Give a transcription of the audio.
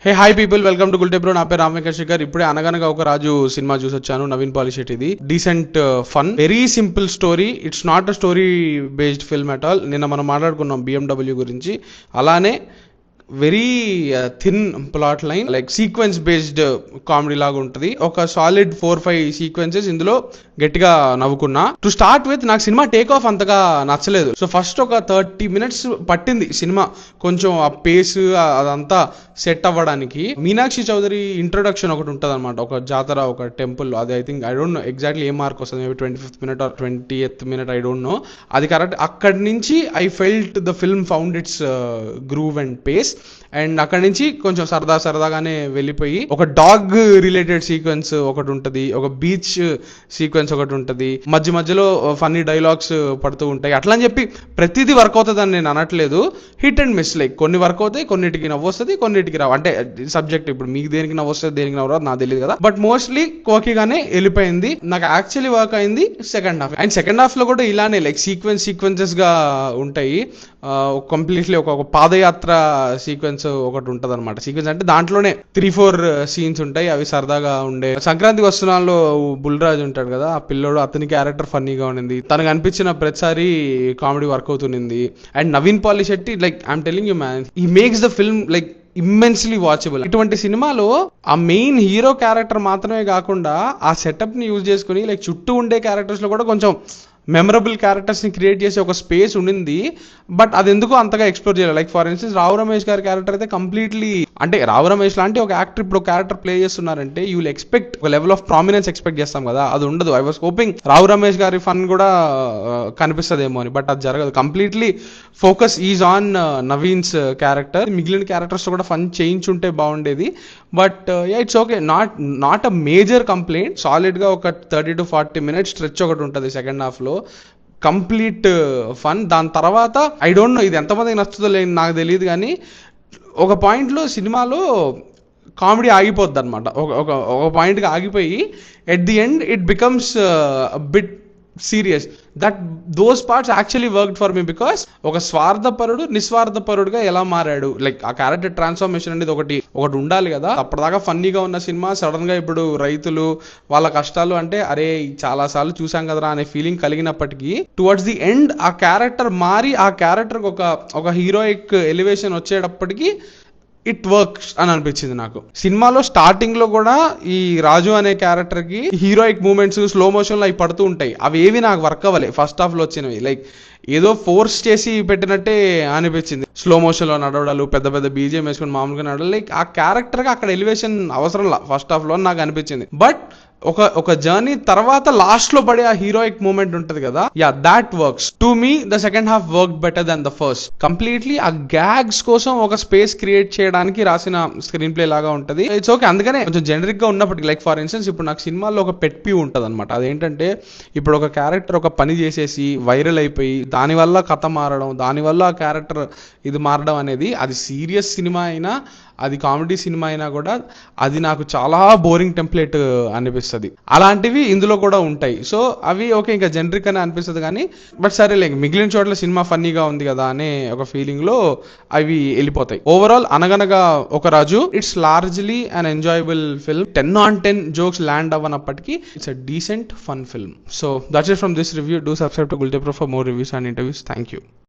Hey hi people, welcome to Gulte bro. నా పేరు రామేశ్వర్ శేఖర్. ఇప్పుడే అనగనగా ఒక రాజు సినిమా చూసి వచ్చాను. నవీన్ పాలిశెట్టిది. Decent fun, very simple story. It's not a story based film at all. నిన్న మనం మాట్లాడుకున్నాం BMW గురించి. అలానే very thin plot line, like sequence based comedy లాగా ఉంటుంది. ఒక సాలిడ్ 4-5 సీక్వెన్సెస్ ఇందులో గట్టిగా నవ్వుకున్నా. టు స్టార్ట్ విత్ నాకు సినిమా టేక్ ఆఫ్ అంతగా నచ్చలేదు. సో ఫస్ట్ ఒక 30 minutes పట్టింది సినిమా కొంచెం ఆ పేస్ అదంతా సెట్ అవ్వడానికి. మీనాక్షి చౌదరి ఇంట్రొడక్షన్ ఒకటి ఉంటుంది అనమాట, ఒక జాతర, ఒక టెంపుల్. అది I think I don't know exactly ఏ మార్క్ వస్తుంది, maybe 25th minute or 20th minute, I don't know. అది కరెక్ట్. అక్కడి నుంచి I felt the film found its groove and pace. And అక్కడి నుంచి కొంచెం సరదాగానే వెళ్ళిపోయి ఒక డాగ్ రిలేటెడ్ సీక్వెన్స్ ఒకటి ఉంటుంది, ఒక బీచ్ సీక్వెన్స్ ఒకటి ఉంటుంది, మధ్యలో ఫన్నీ డైలాగ్స్ పడుతూ ఉంటాయి. అట్లా అని చెప్పి ప్రతిదీ వర్క్ అవుతుంది అని నేను అనట్లేదు. హిట్ అండ్ మిస్, లైక్ కొన్ని వర్క్ అవుతాయి, కొన్నిటికి నవ్వు వస్తుంది, కొన్నిటికి రావు. అంటే సబ్జెక్ట్, ఇప్పుడు మీకు దేనికి నవ్వు వస్తుంది, దేనికి నవ్వు రాదు నాకు తెలియదు కదా. బట్ మోస్ట్లీ కోకిగానే వెళ్ళిపోయింది. నాకు యాక్చువల్లీ వర్క్ అయింది second half. And second half లో కూడా ఇలానే లైక్ సీక్వెన్సెస్ గా ఉంటాయి. కంప్లీట్లీ ఒక పాదయాత్ర సీక్వెన్స్ ఒకటి ఉంటది అనమాట. సీక్వెన్స్ అంటే దాంట్లోనే 3-4 సీన్స్ ఉంటాయి. అవి సరదాగా ఉండే. సంక్రాంతికి వస్తున్నాలో బుల్రాజ్ ఉంటాడు కదా, ఆ పిల్లోడు, అతని క్యారెక్టర్ ఫన్నీగా ఉండింది. తనకు అనిపించిన ప్రతిసారి కామెడీ వర్క్ అవుతుంది. And Naveen Polishetty, like I'm telling you man, he makes the film like immensely watchable. ఇటువంటి సినిమాలో ఆ మెయిన్ హీరో క్యారెక్టర్ మాత్రమే కాకుండా ఆ సెటప్ ని యూజ్ చేసుకుని లైక్ చుట్టూ ఉండే క్యారెక్టర్స్ లో కూడా కొంచెం మెమరబుల్ క్యారెక్టర్స్ ని క్రియేట్ చేసే ఒక స్పేస్ ఉండింది. బట్ అది ఎందుకు అంతగా ఎక్స్ప్లోర్ చేయాలి. Like for instance Rao Ramesh గారి క్యారెక్టర్ అయితే కంప్లీట్లీ, అంటే రావు రమేష్ లాంటి ఒక యాక్టర్ ఇప్పుడు క్యారెక్టర్ ప్లే చేస్తున్నారంటే యూ విల్ ఎక్స్పెక్ట్ ఒక లెవెల్ ఆఫ్ ప్రామినెన్స్ ఎక్స్పెక్ట్ చేస్తాం కదా, అది ఉండదు. I was hoping Rao Ramesh గారి ఫన్ కూడా కనిపిస్తుందేమో అని, బట్ అది జరగదు. Completely focus is on Naveen's character. మిగిలిన క్యారెక్టర్స్ కూడా ఫన్ చేయించుంటే బాగుండేది. But it's okay, not a major complaint. Solid గా ఒక 30 to 40 minutes స్ట్రెచ్ ఒకటి ఉంటుంది సెకండ్ హాఫ్ లో, కంప్లీట్ ఫన్. దాని తర్వాత ఐ డోంట్ నో ఇది ఎంతమందికి నచ్చుతుందో లేదు నాకు తెలియదు, కానీ ఒక పాయింట్లో సినిమాలో కామెడీ ఆగిపోద్ది అనమాట. ఒక పాయింట్కి ఆగిపోయి at the end it becomes bit serious. Those parts actually worked for me because ఒక స్వార్థపరుడు నిస్వార్థపరుడుగా ఎలా మారాడు, లైక్ ఆ క్యారెక్టర్ ట్రాన్స్ఫర్మేషన్ అనేది ఒకటి ఉండాలి కదా. అప్పటిదాకా ఫన్నీగా ఉన్న సినిమా సడన్ గా ఇప్పుడు రైతులు వాళ్ళ కష్టాలు అంటే అరే చాలా సార్లు చూసాం కదరా అనే ఫీలింగ్ కలిగినప్పటికీ టువర్డ్స్ ది ఎండ్ ఆ క్యారెక్టర్ మారి ఆ క్యారెక్టర్ ఒక హీరోయిక్ ఎలివేషన్ వచ్చేటప్పటికి ఇట్ వర్క్స్ అని అనిపించింది నాకు. సినిమాలో స్టార్టింగ్ లో కూడా ఈ రాజు అనే క్యారెక్టర్ కి హీరోయిక్ మూమెంట్స్ స్లో మోషన్ లో అవి పడుతూ ఉంటాయి. అవి ఏవి నాకు వర్క్ అవ్వలే ఫస్ట్ హాఫ్ లో వచ్చినవి. లైక్ ఏదో ఫోర్స్ చేసి పెట్టినట్టే అనిపించింది. స్లో మోషన్ లో నడవడాలు, పెద్ద బీజిఎం వేసుకుని మామూలుగా నడవడాలు, లైక్ ఆ క్యారెక్టర్ కి అక్కడ ఎలివేషన్ అవసరం ఫస్ట్ హాఫ్ లో నాకు అనిపించింది. బట్ ఒక జర్నీ తర్వాత లాస్ట్ లో పడే ఆ హీరోయిక్ మూమెంట్ ఉంటది కదా, yeah that works to me. The second half work better then the first. Completely ఆ గ్యాగ్స్ కోసం ఒక స్పేస్ క్రియేట్ చేయడానికి రాసిన స్క్రీన్ ప్లే లాగా ఉంటది. It's okay. అందుకనే కొంచెం జనరిక్ గా ఉన్నప్పటికీ, లైక్ ఫర్ ఇన్స్టెన్స్ ఇప్పుడు నాకు సినిమాలో ఒక పెట్ పీ ఉంటది అనమాట. అదేంటంటే ఇప్పుడు ఒక క్యారెక్టర్ ఒక పని చేసేసి వైరల్ అయిపోయి దానివల్ల కథ మారడం, దానివల్ల ఆ క్యారెక్టర్ ఇది మారడం అనేది, అది సీరియస్ సినిమా అయినా అది కామెడీ సినిమా అయినా కూడా అది నాకు చాలా బోరింగ్ టెంప్లెట్ అనిపిస్తుంది. అలాంటివి ఇందులో కూడా ఉంటాయి. సో అవి ఓకే, ఇంకా జనరిక్ అని అనిపిస్తుంది కానీ, బట్ సరే లైక్ మిగిలిన చోట్ల సినిమా ఫన్నీగా ఉంది కదా అనే ఒక ఫీలింగ్ లో అవి వెళ్ళిపోతాయి. Overall Anaganaga Oka Raju it's largely an enjoyable film. 10/10 jokes land అవ్వనప్పటికీ it's a decent fun film. So that's it from this review. Do subscribe to Gulte bro for more reviews and interviews. Thank you.